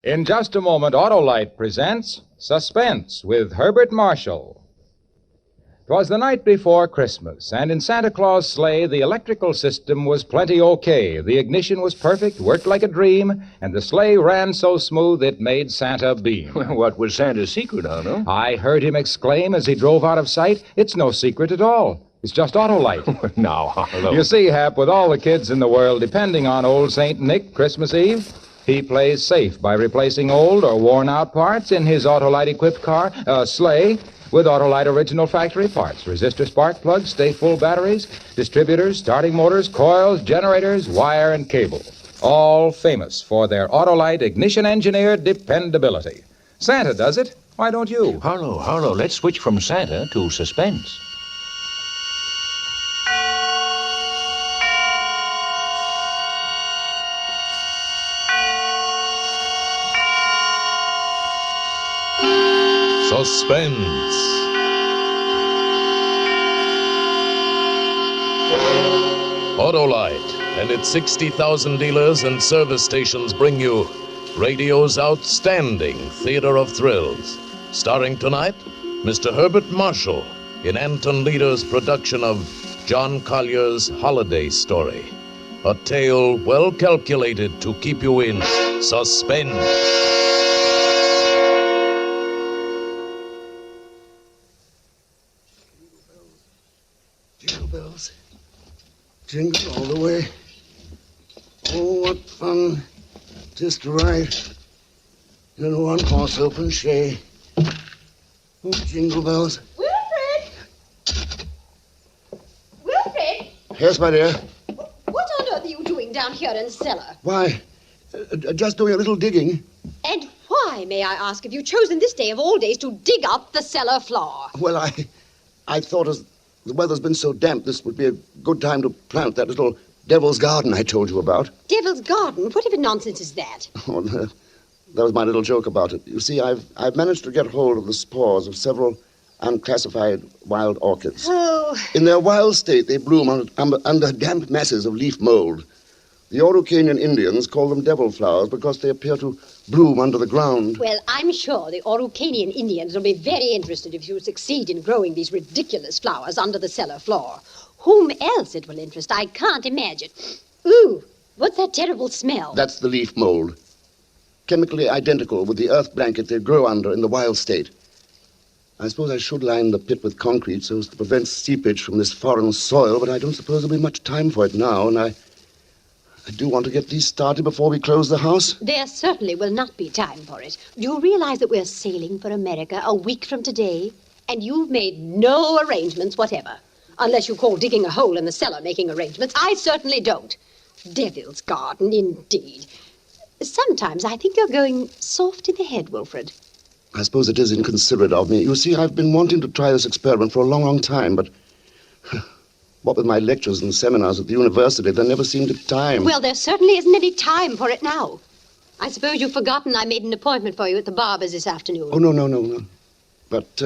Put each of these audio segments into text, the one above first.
In just a moment, Autolite presents Suspense with Herbert Marshall. 'Twas the night before Christmas, and in Santa Claus' sleigh, the electrical system was plenty okay. The ignition was perfect, worked like a dream, and the sleigh ran so smooth it made Santa beam. Well, what was Santa's secret, Arno? I heard him exclaim as he drove out of sight, "It's no secret at all. It's just Autolite." Now, Harlow. You see, Hap, with all the kids in the world depending on old St. Nick Christmas Eve, he plays safe by replacing old or worn-out parts in his Autolite-equipped sleigh, with Autolite original factory parts. Resistor spark plugs, stay full batteries, distributors, starting motors, coils, generators, wire, and cable. All famous for their Autolite ignition-engineered dependability. Santa does it. Why don't you? Harlow, let's switch from Santa to suspense. Suspense. Autolite and its 60,000 dealers and service stations bring you radio's outstanding theater of thrills. Starring tonight, Mr. Herbert Marshall in Anton Leader's production of John Collier's Holiday Story. A tale well calculated to keep you in suspense. Jingle bells, jingle all the way. Oh, what fun 'tis to ride in a one-horse open sleigh. Oh, jingle bells. Wilfred! Wilfred! Yes, my dear. What on earth are you doing down here in the cellar? Why, just doing a little digging. And why, may I ask, have you chosen this day of all days to dig up the cellar floor? Well, I thought as the weather's been so damp, this would be a good time to plant that little devil's garden I told you about. Devil's garden? Whatever nonsense is that? Oh, that was my little joke about it. You see, I've managed to get hold of the spores of several unclassified wild orchids. Oh. In their wild state, they bloom under damp masses of leaf mold. The Araucanian Indians call them devil flowers because they appear to bloom under the ground. Well, I'm sure the Araucanian Indians will be very interested if you succeed in growing these ridiculous flowers under the cellar floor. Whom else it will interest, I can't imagine. Ooh, what's that terrible smell? That's the leaf mold. Chemically identical with the earth blanket they grow under in the wild state. I suppose I should line the pit with concrete so as to prevent seepage from this foreign soil, but I don't suppose there'll be much time for it now, and I do want to get these started before we close the house. There certainly will not be time for it. Do you realize that we're sailing for America a week from today? And you've made no arrangements whatever. Unless you call digging a hole in the cellar making arrangements. I certainly don't. Devil's garden, indeed. Sometimes I think you're going soft in the head, Wilfred. I suppose it is inconsiderate of me. You see, I've been wanting to try this experiment for a long, long time, but what with my lectures and seminars at the university, there never seemed a time. Well, there certainly isn't any time for it now. I suppose you've forgotten I made an appointment for you at the barber's this afternoon. Oh, no. But,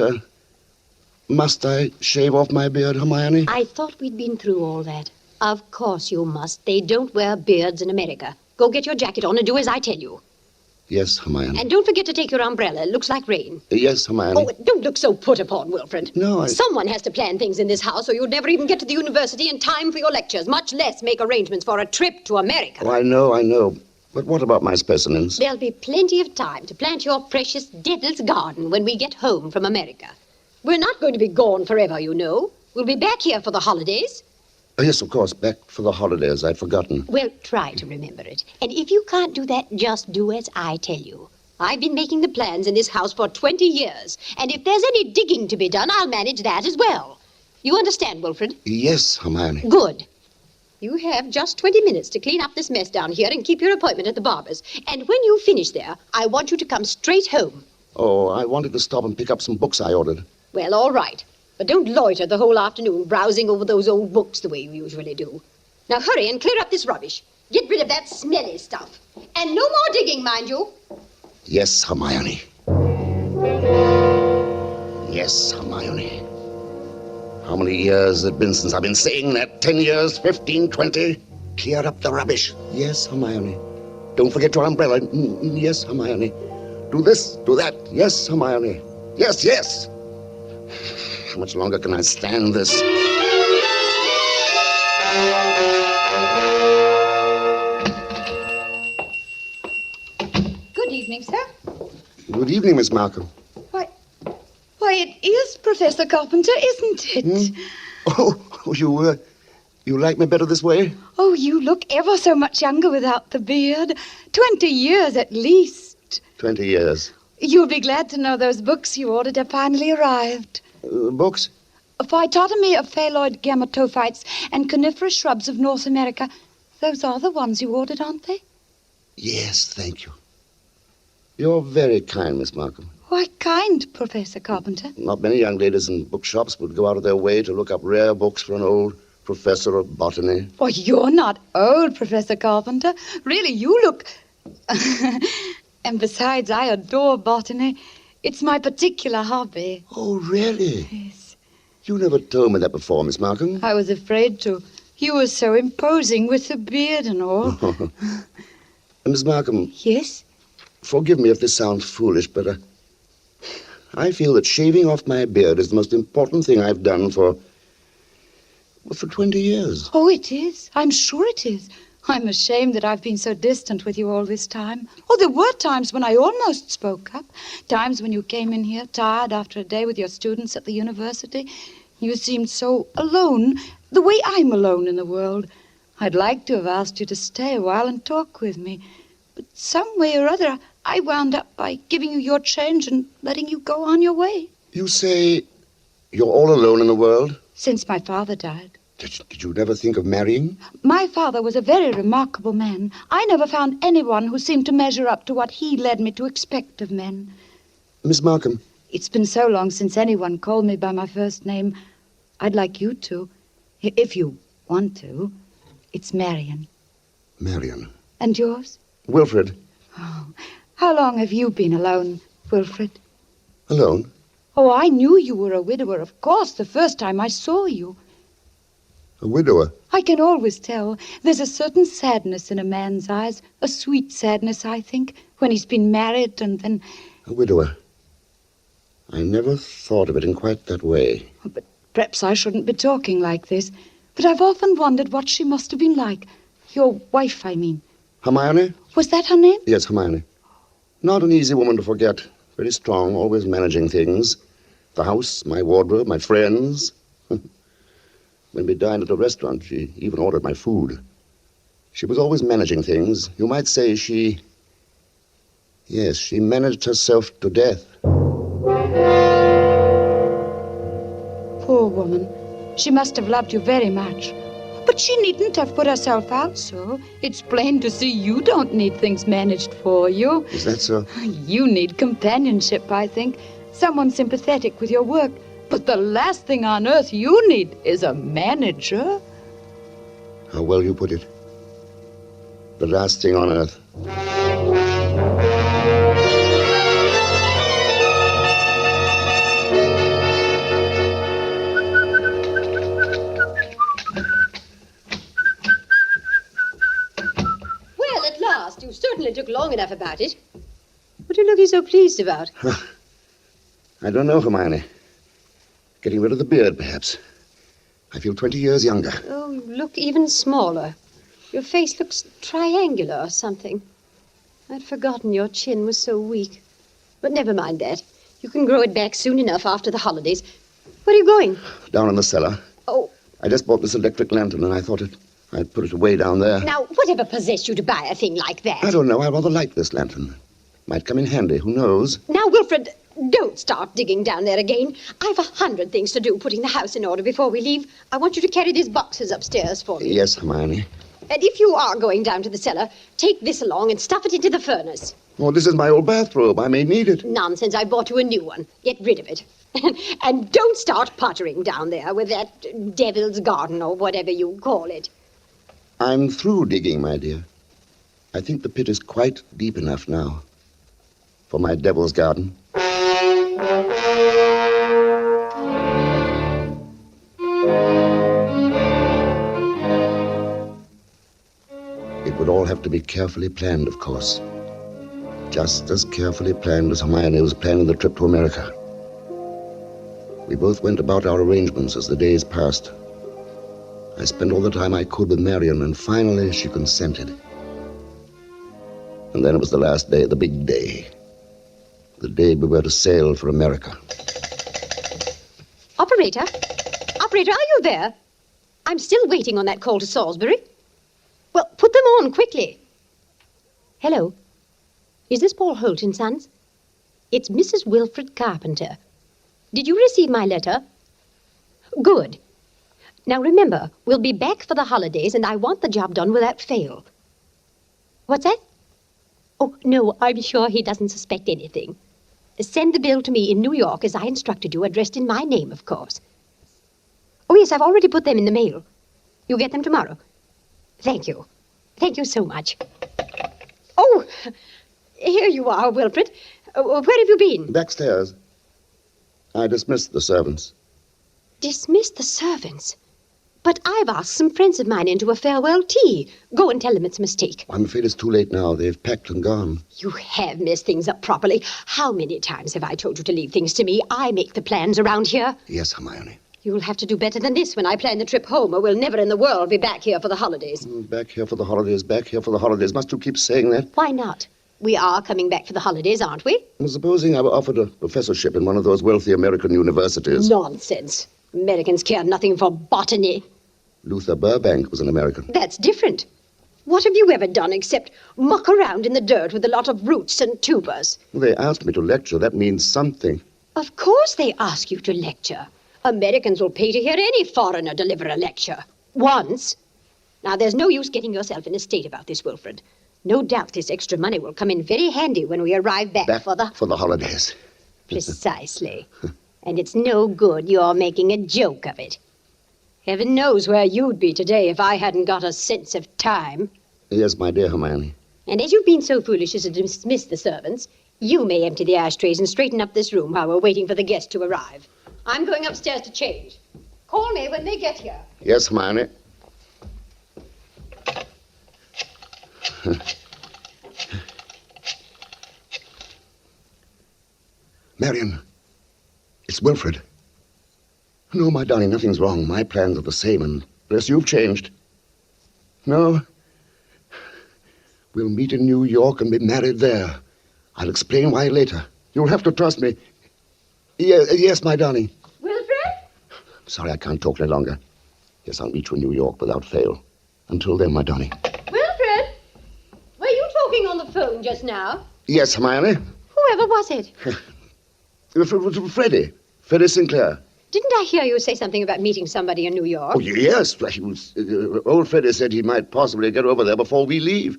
must I shave off my beard, Hermione? I thought we'd been through all that. Of course you must. They don't wear beards in America. Go get your jacket on and do as I tell you. Yes, Hermione. And don't forget to take your umbrella. It looks like rain. Yes, Hermione. Oh, don't look so put upon, Wilfred. No, Someone has to plan things in this house, or you'd never even get to the university in time for your lectures, much less make arrangements for a trip to America. Oh, I know. But what about my specimens? There'll be plenty of time to plant your precious devil's garden when we get home from America. We're not going to be gone forever, you know. We'll be back here for the holidays. Oh, yes, of course, back for the holidays. I'd forgotten. Well, try to remember it. And if you can't do that, just do as I tell you. I've been making the plans in this house for 20 years. And if there's any digging to be done, I'll manage that as well. You understand, Wilfred? Yes, Hermione. Good. You have just 20 minutes to clean up this mess down here and keep your appointment at the barber's. And when you finish there, I want you to come straight home. Oh, I wanted to stop and pick up some books I ordered. Well, all right. But don't loiter the whole afternoon browsing over those old books the way you usually do. Now hurry and clear up this rubbish. Get rid of that smelly stuff. And no more digging, mind you. Yes, Hermione. Yes, Hermione. How many years has it been since I've been saying that? 10 years, 15, 20? Clear up the rubbish. Yes, Hermione. Don't forget your umbrella. Yes, Hermione. Do this, do that. Yes, Hermione. Yes, yes. How much longer can I stand this? Good evening, sir. Good evening, Miss Markham. Why, it is Professor Carpenter, isn't it? Oh, you like me better this way? Oh, you look ever so much younger without the beard. 20 years at least. 20 years. You'll be glad to know those books you ordered have finally arrived. Books? Phytotomy of phalloid gametophytes and coniferous shrubs of North America. Those are the ones you ordered, aren't they? Yes, thank you. You're very kind, Miss Markham. Why kind, Professor Carpenter? Not many young ladies in bookshops would go out of their way to look up rare books for an old professor of botany. Why, you're not old, Professor Carpenter. Really, you look... And besides, I adore botany. It's my particular hobby. Oh, really? Yes. You never told me that before, Miss Markham. I was afraid to. You were so imposing with the beard and all. Miss Markham, Yes? forgive me if this sounds foolish, but I feel that shaving off my beard is the most important thing I've done for 20 years. Oh, it is. I'm sure it is. I'm ashamed that I've been so distant with you all this time. Oh, there were times when I almost spoke up. Times when you came in here tired after a day with your students at the university. You seemed so alone, the way I'm alone in the world. I'd like to have asked you to stay a while and talk with me. But some way or other, I wound up by giving you your change and letting you go on your way. You say you're all alone in the world? Since my father died. Did you never think of marrying? My father was a very remarkable man. I never found anyone who seemed to measure up to what he led me to expect of men. Miss Markham. It's been so long since anyone called me by my first name. I'd like you to, if you want to. It's Marion. Marion. And yours? Wilfred. Oh, how long have you been alone, Wilfred? Alone? Oh, I knew you were a widower, of course, the first time I saw you. A widower? I can always tell. There's a certain sadness in a man's eyes, a sweet sadness, I think, when he's been married and then... A widower. I never thought of it in quite that way. But perhaps I shouldn't be talking like this. But I've often wondered what she must have been like. Your wife, I mean. Hermione? Was that her name? Yes, Hermione. Not an easy woman to forget. Very strong, always managing things. The house, my wardrobe, my friends. When we dined at a restaurant, she even ordered my food. She was always managing things. You might say she managed herself to death. Poor woman. She must have loved you very much. But she needn't have put herself out so. It's plain to see you don't need things managed for you. Is that so? You need companionship, I think. Someone sympathetic with your work. But the last thing on earth you need is a manager. How well you put it. The last thing on earth. Well, at last. You certainly took long enough about it. What are you looking so pleased about? I don't know, Hermione. Getting rid of the beard, perhaps. I feel 20 years younger. Oh, you look even smaller. Your face looks triangular or something. I'd forgotten your chin was so weak. But never mind that. You can grow it back soon enough after the holidays. Where are you going? Down in the cellar. Oh, I just bought this electric lantern, and I thought I'd put it away down there. now, whatever possessed you to buy a thing like that? I don't know. I rather like this lantern. Might come in handy. Who knows? Now, Wilfred, don't start digging down there again. I've 100 things to do putting the house in order before we leave. I want you to carry these boxes upstairs for me. Yes, Hermione. And if you are going down to the cellar, take this along and stuff it into the furnace. Oh, this is my old bathrobe. I may need it. Nonsense, I bought you a new one. Get rid of it. And don't start pottering down there with that devil's garden or whatever you call it. I'm through digging, my dear. I think the pit is quite deep enough now for my devil's garden. It would all have to be carefully planned, of course. Just as carefully planned as Hermione was planning the trip to America. We both went about our arrangements as the days passed. I spent all the time I could with Marion, and finally she consented. And then it was the last day, the big day. The day we were to sail for America. Operator? Operator, are you there? I'm still waiting on that call to Salisbury. Well, put them on quickly. Hello. Is this Paul Holt and Sons? It's Mrs. Wilfred Carpenter. Did you receive my letter? Good. Now remember, we'll be back for the holidays, and I want the job done without fail. What's that? Oh, no, I'm sure he doesn't suspect anything. Send the bill to me in New York as I instructed you, addressed in my name, of course. Oh, yes, I've already put them in the mail. You'll get them tomorrow. Thank you. Thank you so much. Oh, here you are, Wilfred. Where have you been? Backstairs. I dismissed the servants. Dismissed the servants? But I've asked some friends of mine into a farewell tea. Go and tell them it's a mistake. I'm afraid it's too late now. They've packed and gone. You have messed things up properly. How many times have I told you to leave things to me? I make the plans around here. Yes, Hermione. You'll have to do better than this when I plan the trip home, or we'll never in the world be back here for the holidays. Back here for the holidays, back here for the holidays. Must you keep saying that? Why not? We are coming back for the holidays, aren't we? Supposing I were offered a professorship in one of those wealthy American universities. Nonsense. Americans care nothing for botany. Luther Burbank was an American. That's different. What have you ever done except muck around in the dirt with a lot of roots and tubers? They asked me to lecture. That means something. Of course they ask you to lecture. Americans will pay to hear any foreigner deliver a lecture. Once. Now, there's no use getting yourself in a state about this, Wilfred. No doubt this extra money will come in very handy when we arrive back for the holidays. Precisely. And it's no good you're making a joke of it. Heaven knows where you'd be today if I hadn't got a sense of time. Yes, my dear Hermione. And as you've been so foolish as to dismiss the servants, you may empty the ashtrays and straighten up this room while we're waiting for the guests to arrive. I'm going upstairs to change. Call me when they get here. Yes, Hermione. Marion, it's Wilfred. No, my darling, nothing's wrong. My plans are the same, unless you've changed. No. We'll meet in New York and be married there. I'll explain why later. You'll have to trust me. Yes, my darling. Wilfred? Sorry, I can't talk any longer. Yes, I'll meet you in New York without fail. Until then, my darling. Wilfred? Were you talking on the phone just now? Yes, Hermione. Whoever was it? Freddie Sinclair. Didn't I hear you say something about meeting somebody in New York? Oh, yes. He was, old Freddie said he might possibly get over there before we leave.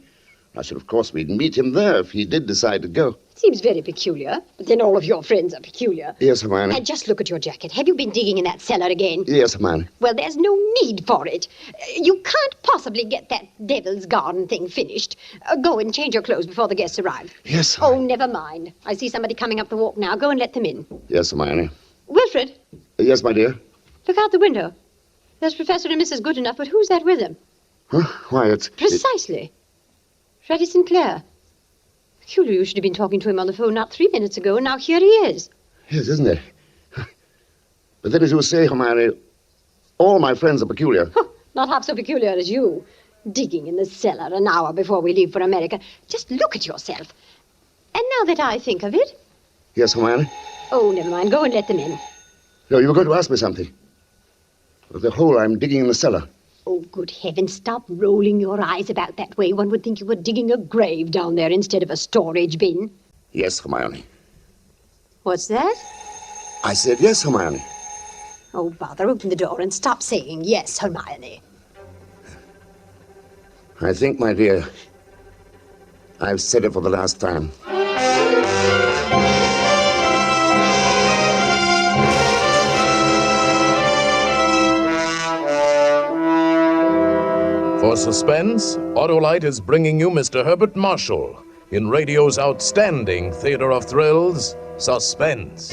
I said, of course, we'd meet him there if he did decide to go. Seems very peculiar, but then all of your friends are peculiar. Yes, Hermione. And just look at your jacket. Have you been digging in that cellar again? Yes, Hermione. Well, there's no need for it. You can't possibly get that devil's garden thing finished. Go and change your clothes before the guests arrive. Yes, Hermione. Oh, never mind. I see somebody coming up the walk now. Go and let them in. Yes, Hermione. Wilfred? Yes, my dear? Look out the window. There's Professor and Mrs. Goodenough, but who's that with them? Huh? Why, it's... Precisely. Freddie Sinclair. Peculiar you should have been talking to him on the phone not 3 minutes ago, and now here he is. Yes, isn't it? But then, as you say, Hermione, all my friends are peculiar. Not half so peculiar as you. Digging in the cellar an hour before we leave for America. Just look at yourself. And now that I think of it... Yes, Hermione? Oh, never mind. Go and let them in. No, you were going to ask me something. Of the hole I'm digging in the cellar. Oh, good heavens, stop rolling your eyes about that way. One would think you were digging a grave down there instead of a storage bin. Yes, Hermione. What's that? I said yes, Hermione. Oh, bother, open the door and stop saying yes, Hermione. I think, my dear, I've said it for the last time. For suspense, Autolite is bringing you Mr. Herbert Marshall in radio's outstanding theater of thrills, Suspense.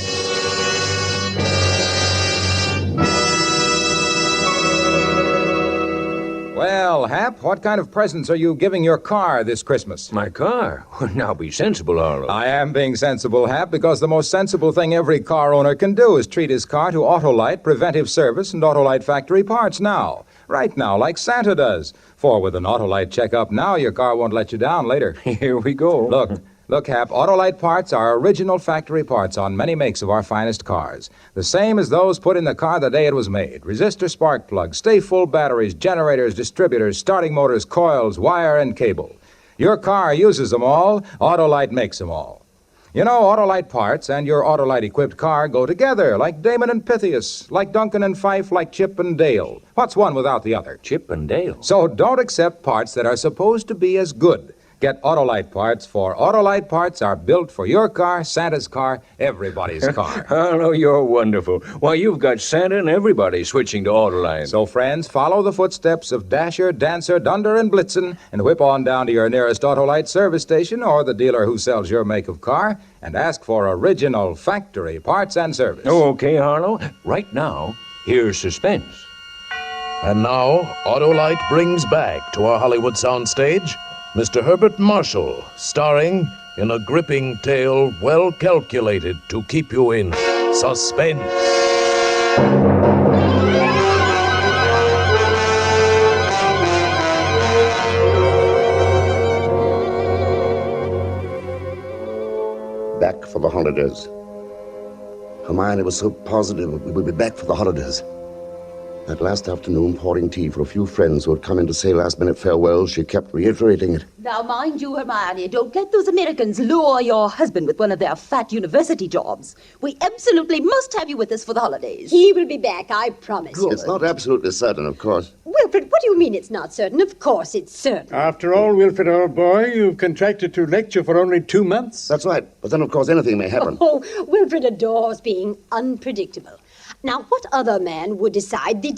Well, Hap, what kind of presents are you giving your car this Christmas? My car? Now be sensible, Harlow. I am being sensible, Hap, because the most sensible thing every car owner can do is treat his car to Autolite preventive service and Autolite factory parts now. Right now, like Santa does. For with an Autolite checkup now, your car won't let you down later. Here we go. Look, Hap, Autolite parts are original factory parts on many makes of our finest cars. The same as those put in the car the day it was made. Resistor spark plugs, stay-full batteries, generators, distributors, starting motors, coils, wire, and cable. Your car uses them all. Autolite makes them all. You know, Autolite parts and your Autolite-equipped car go together, like Damon and Pythias, like Duncan and Fife, like Chip and Dale. What's one without the other? Chip and Dale. So don't accept parts that are supposed to be as good. Get Autolite parts, for Autolite parts are built for your car, Santa's car, everybody's car. Harlow, you're wonderful. Why, you've got Santa and everybody switching to Autolite. So, friends, follow the footsteps of Dasher, Dancer, Dunder, and Blitzen, and whip on down to your nearest Autolite service station or the dealer who sells your make of car, and ask for original factory parts and service. Oh, okay, Harlow. Right now, here's Suspense. And now, Autolite brings back to our Hollywood soundstage Mr. Herbert Marshall, starring in a gripping tale well calculated to keep you in suspense. Back for the holidays. Hermione was so positive we would be back for the holidays. That last afternoon, pouring tea for a few friends who had come in to say last-minute farewells, she kept reiterating it. Now, mind you, Hermione, don't let those Americans lure your husband with one of their fat university jobs. We absolutely must have you with us for the holidays. He will be back, I promise. It's not absolutely certain, of course. Wilfred, what do you mean it's not certain? Of course it's certain. After all, Wilfred, old boy, you've contracted to lecture for only 2 months. That's right. But then, of course, anything may happen. Oh, Wilfred adores being unpredictable. Now, what other man would decide the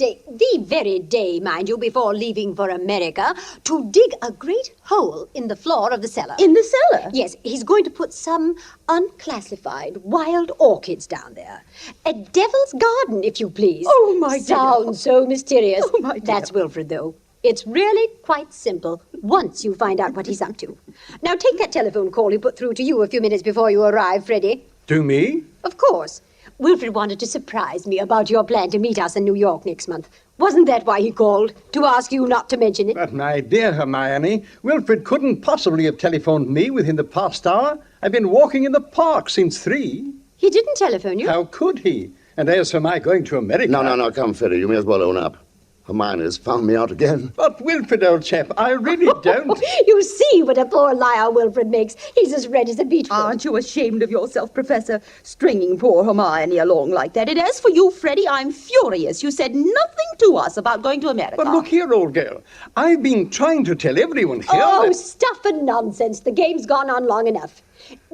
very day, mind you, before leaving for America, to dig a great hole in the floor of the cellar? In the cellar? Yes, he's going to put some unclassified wild orchids down there. A devil's garden, if you please. Oh, my dear. Sounds so mysterious. Oh, my dear. That's Wilfred, though. It's really quite simple, once you find out what he's up to. Now, take that telephone call he put through to you a few minutes before you arrived, Freddie. To me? Of course. Wilfred wanted to surprise me about your plan to meet us in New York next month. Wasn't that why he called? To ask you not to mention it? But, my dear Hermione, Wilfred couldn't possibly have telephoned me within the past hour. I've been walking in the park since 3. He didn't telephone you? How could he? And as for my going to America... No, come, Freddie. You may as well own up. Hermione has found me out again. But, Wilfred, old chap, I really don't. You see what a poor liar Wilfred makes. He's as red as a beetroot. Aren't you ashamed of yourself, Professor, stringing poor Hermione along like that? And as for you, Freddie, I'm furious. You said nothing to us about going to America. But look here, old girl. I've been trying to tell everyone here Oh, that... stuff and nonsense. The game's gone on long enough.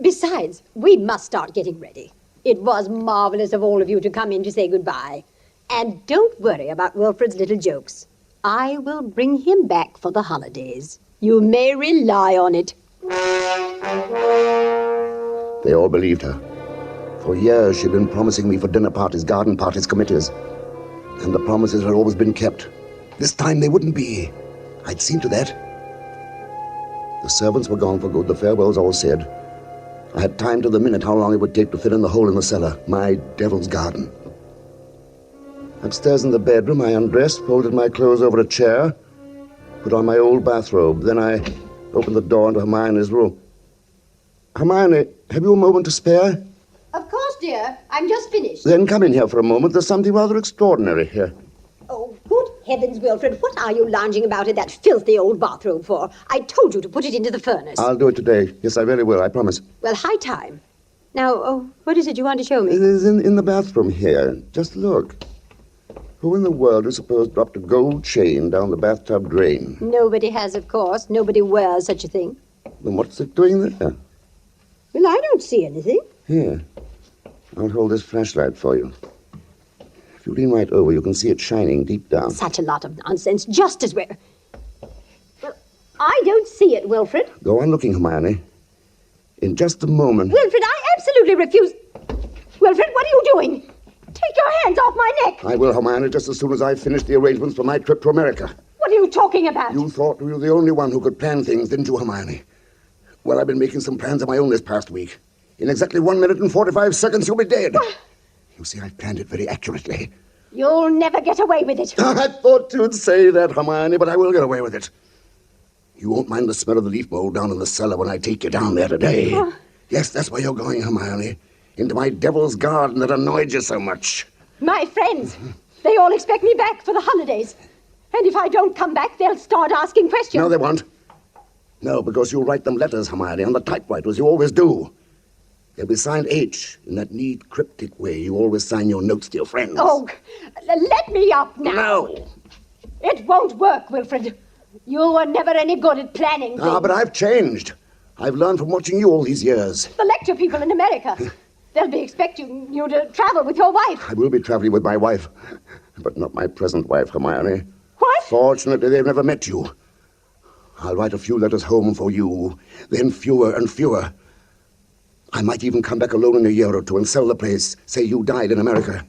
Besides, we must start getting ready. It was marvelous of all of you to come in to say goodbye. And don't worry about Wilfred's little jokes. I will bring him back for the holidays. You may rely on it. They all believed her. For years, she'd been promising me for dinner parties, garden parties, committees. And the promises had always been kept. This time they wouldn't be. I'd seen to that. The servants were gone for good, the farewells all said. I had time to the minute how long it would take to fit in the hole in the cellar, my devil's garden. Upstairs in the bedroom, I undressed, folded my clothes over a chair, put on my old bathrobe. Then I opened the door into Hermione's room. Hermione, have you a moment to spare? Of course, dear. I'm just finished. Then come in here for a moment. There's something rather extraordinary here. Oh, good heavens, Wilfred. What are you lounging about in that filthy old bathrobe for? I told you to put it into the furnace. I'll do it today. Yes, I really will, I promise. Well, high time. Now, what is it you want to show me? It is in the bathroom here. Just look. Who in the world do you suppose dropped a gold chain down the bathtub drain? Nobody has, of course. Nobody wears such a thing. Then what's it doing there? Well, I don't see anything. Here. I'll hold this flashlight for you. If you lean right over, you can see it shining deep down. Such a lot of nonsense, just as we're... Well, I don't see it, Wilfred. Go on looking, Hermione. In just a moment... Wilfred, I absolutely refuse... Wilfred, what are you doing? Take your hands off my neck. I will, Hermione, just as soon as I've finished the arrangements for my trip to America. What are you you talking about? You thought you were the only one who could plan things, didn't you, Hermione? Well, I've been making some plans of my own this past week. In exactly 1 minute and 45 seconds, you'll be dead. You see, I've planned it very accurately. You'll never get away with it. I thought you'd say that, Hermione, but I will get away with it. You won't mind the smell of the leaf mold down in the cellar when I take you down there today. Yes, that's where you're going, Hermione. Into my devil's garden that annoyed you so much. My friends, they all expect me back for the holidays. And if I don't come back, they'll start asking questions. No, they won't. No, because you'll write them letters, Hermione, on the typewriter, as you always do. They'll be signed H, in that neat, cryptic way you always sign your notes to your friends. Oh, let me up now. No. It won't work, Wilfred. You were never any good at planning things. But I've changed. I've learned from watching you all these years. The lecture people in America, they'll be expecting you to travel with your wife. I will be traveling with my wife, but not my present wife, Hermione. What? Fortunately, they've never met you. I'll write a few letters home for you, then fewer and fewer. I might even come back alone in a year or two and sell the place, say you died in America.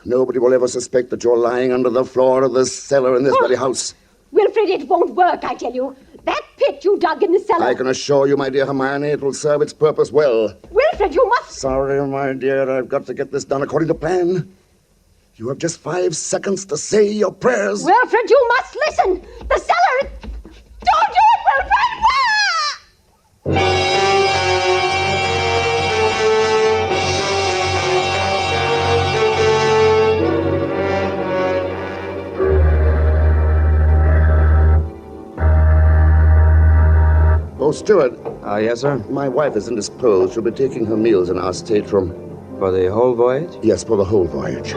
Nobody will ever suspect that you're lying under the floor of this cellar in this very house. Wilfred, it won't work, I tell you. That pit you dug in the cellar. I can assure you, my dear Hermione, it will serve its purpose well. Wilfred, you must... Sorry, my dear, I've got to get this done according to plan. You have just 5 seconds to say your prayers. Wilfred, you must listen. The cellar... Don't do it, Wilfred! Oh, Stuart. Yes, sir? My wife is indisposed. She'll be taking her meals in our stateroom. For the whole voyage? Yes, for the whole voyage.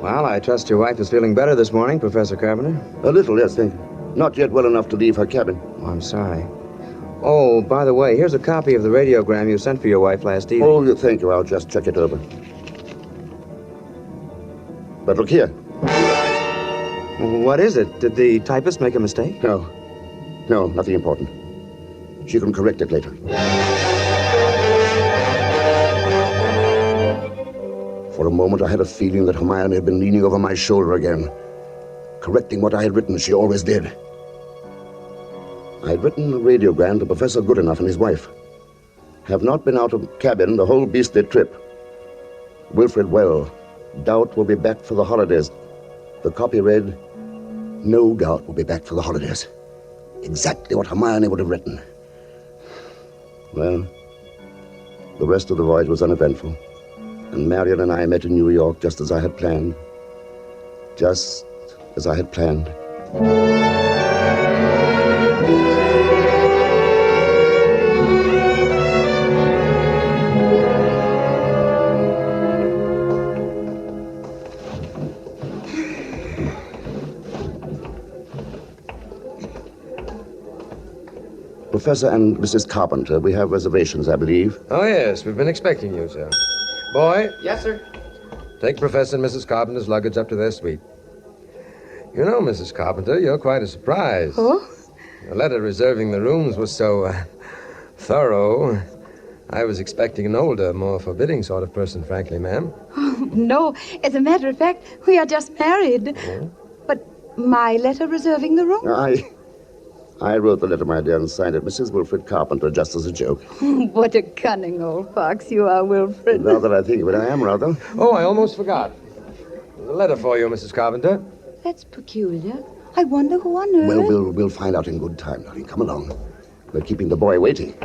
Well, I trust your wife is feeling better this morning, Professor Carpenter. A little, yes, thank you. Not yet well enough to leave her cabin. Oh, I'm sorry. Oh, by the way, here's a copy of the radiogram you sent for your wife last evening. Oh, thank you. I'll just check it over. But look here. What is it? Did the typist make a mistake? No. No, nothing important. She can correct it later. For a moment, I had a feeling that Hermione had been leaning over my shoulder again, correcting what I had written. She always did. I had written a radiogram to Professor Goodenough and his wife. Have not been out of cabin the whole beastly trip. Wilfred well. Doubt will be back for the holidays. The copy read, no doubt will be back for the holidays. Exactly what Hermione would have written. Well, the rest of the voyage was uneventful. And Marion and I met in New York just as I had planned. Just as I had planned. Professor and Mrs. Carpenter, we have reservations, I believe. Oh, yes, we've been expecting you, sir. Boy. Yes, sir. Take Professor and Mrs. Carpenter's luggage up to their suite. You know, Mrs. Carpenter, you're quite a surprise. Oh? Your letter reserving the rooms was so thorough. I was expecting an older, more forbidding sort of person, frankly, ma'am. Oh, no. As a matter of fact, we are just married. Oh? But my letter reserving the room? I wrote the letter, my dear, and signed it Mrs. Wilfred Carpenter, just as a joke. What a cunning old fox you are, Wilfred. Now that I think of it, I am rather. Oh, I almost forgot. There's a letter for you, Mrs. Carpenter. That's peculiar. I wonder who on earth... Well, we'll find out in good time, darling. Come along. We're keeping the boy waiting.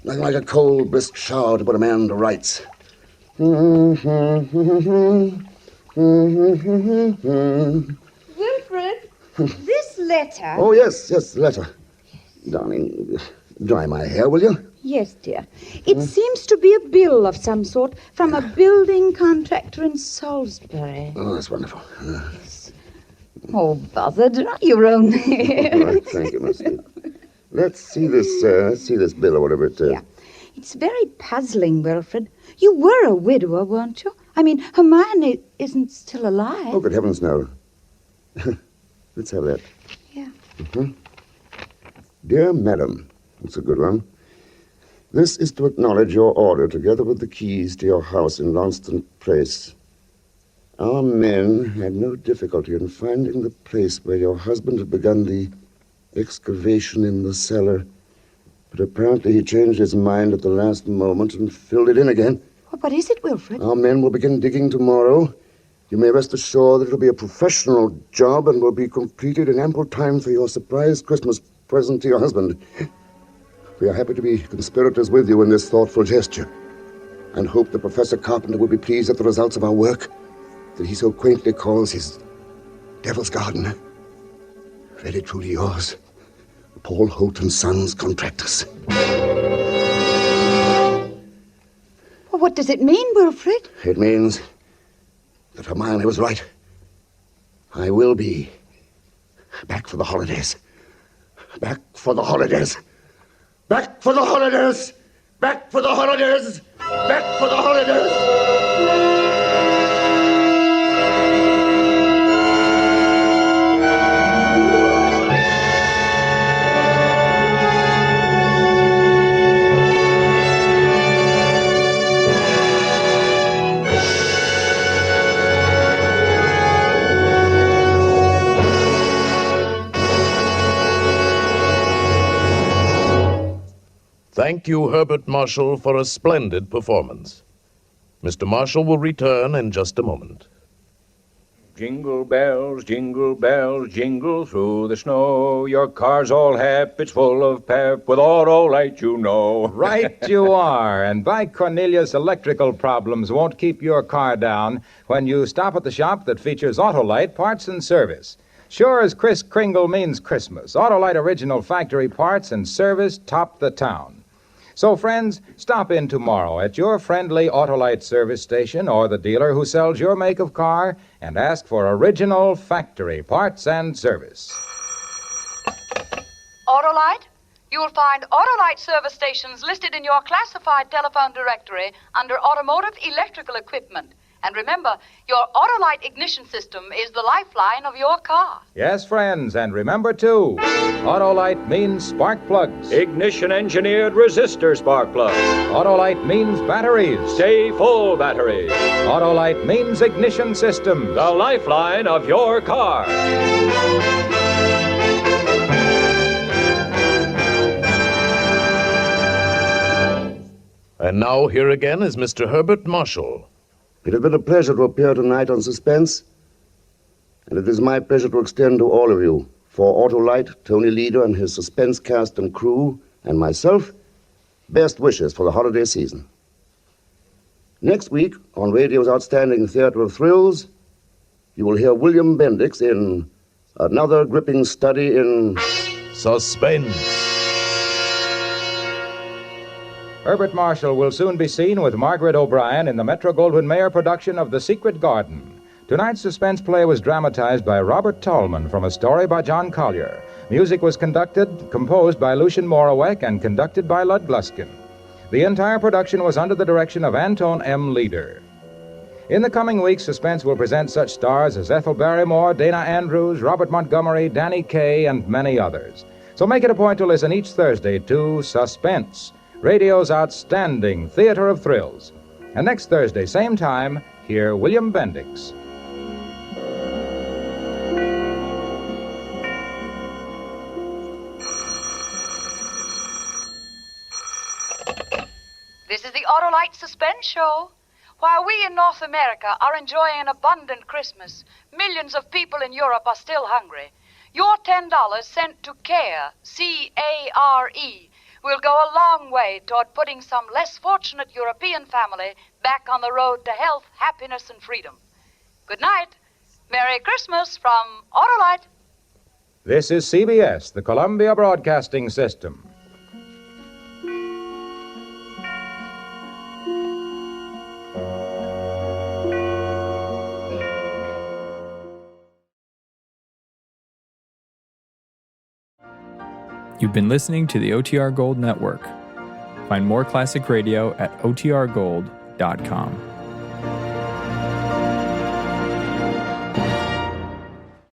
Nothing like a cold, brisk shower to put a man to rights. Wilfred, this letter... Oh, yes, the letter. Darling, dry my hair, will you? Yes, dear. It seems to be a bill of some sort from a building contractor in Salisbury. Oh, that's wonderful. Oh, bother, dry your own hair. Right, thank you, Miss. Let's see this bill or whatever it is. Yeah. It's very puzzling, Wilfred. You were a widower, weren't you? I mean, Hermione isn't still alive. Oh, good heavens, no. Let's have that. Yeah. Mm-hmm. Dear Madam, that's a good one. This is to acknowledge your order, together with the keys to your house in Launceston Place. Our men had no difficulty in finding the place where your husband had begun the excavation in the cellar. But apparently he changed his mind at the last moment and filled it in again. What is it, Wilfred? Our men will begin digging tomorrow. You may rest assured that it'll be a professional job and will be completed in ample time for your surprise Christmas present to your husband. We are happy to be conspirators with you in this thoughtful gesture and hope that Professor Carpenter will be pleased at the results of our work that he so quaintly calls his Devil's Garden. Very truly yours, Paul Holt and Sons, Contractors. Well, what does it mean, Wilfred? It means that Hermione was right. I will be back for the holidays. Back for the holidays. Back for the holidays. Back for the holidays. Back for the holidays. Thank you, Herbert Marshall, for a splendid performance. Mr. Marshall will return in just a moment. Jingle bells, jingle through the snow. Your car's all hep, it's full of pep, with Autolite, you know. Right you are. And Bike Cornelius electrical problems won't keep your car down when you stop at the shop that features Autolite parts and service. Sure as Kris Kringle means Christmas, Autolite original factory parts and service top the town. So, friends, stop in tomorrow at your friendly Autolite service station or the dealer who sells your make of car and ask for original factory parts and service. Autolite? You will find Autolite service stations listed in your classified telephone directory under Automotive Electrical Equipment. And remember, your Autolite ignition system is the lifeline of your car. Yes, friends, and remember, too, Autolite means spark plugs. Ignition-engineered resistor spark plug. Autolite means batteries. Stay full batteries. Autolite means ignition systems. The lifeline of your car. And now here again is Mr. Herbert Marshall. It has been a pleasure to appear tonight on Suspense, and it is my pleasure to extend to all of you, for Autolite, Tony Leader and his Suspense cast and crew, and myself, best wishes for the holiday season. Next week, on radio's outstanding Theater of Thrills, you will hear William Bendix in another gripping study in Suspense. Herbert Marshall will soon be seen with Margaret O'Brien in the Metro-Goldwyn-Mayer production of The Secret Garden. Tonight's suspense play was dramatized by Robert Tallman from a story by John Collier. Music was composed by Lucien Morawek and conducted by Lud Gluskin. The entire production was under the direction of Anton M. Leader. In the coming weeks, Suspense will present such stars as Ethel Barrymore, Dana Andrews, Robert Montgomery, Danny Kaye, and many others. So make it a point to listen each Thursday to Suspense, radio's outstanding Theater of Thrills. And next Thursday, same time, hear William Bendix. This is the Autolite Suspense Show. While we in North America are enjoying an abundant Christmas, millions of people in Europe are still hungry. Your $10 sent to CARE, C-A-R-E, will go a long way toward putting some less fortunate European family back on the road to health, happiness, and freedom. Good night. Merry Christmas from Autolite. This is CBS, the Columbia Broadcasting System. You've been listening to the OTR Gold Network. Find more classic radio at otrgold.com.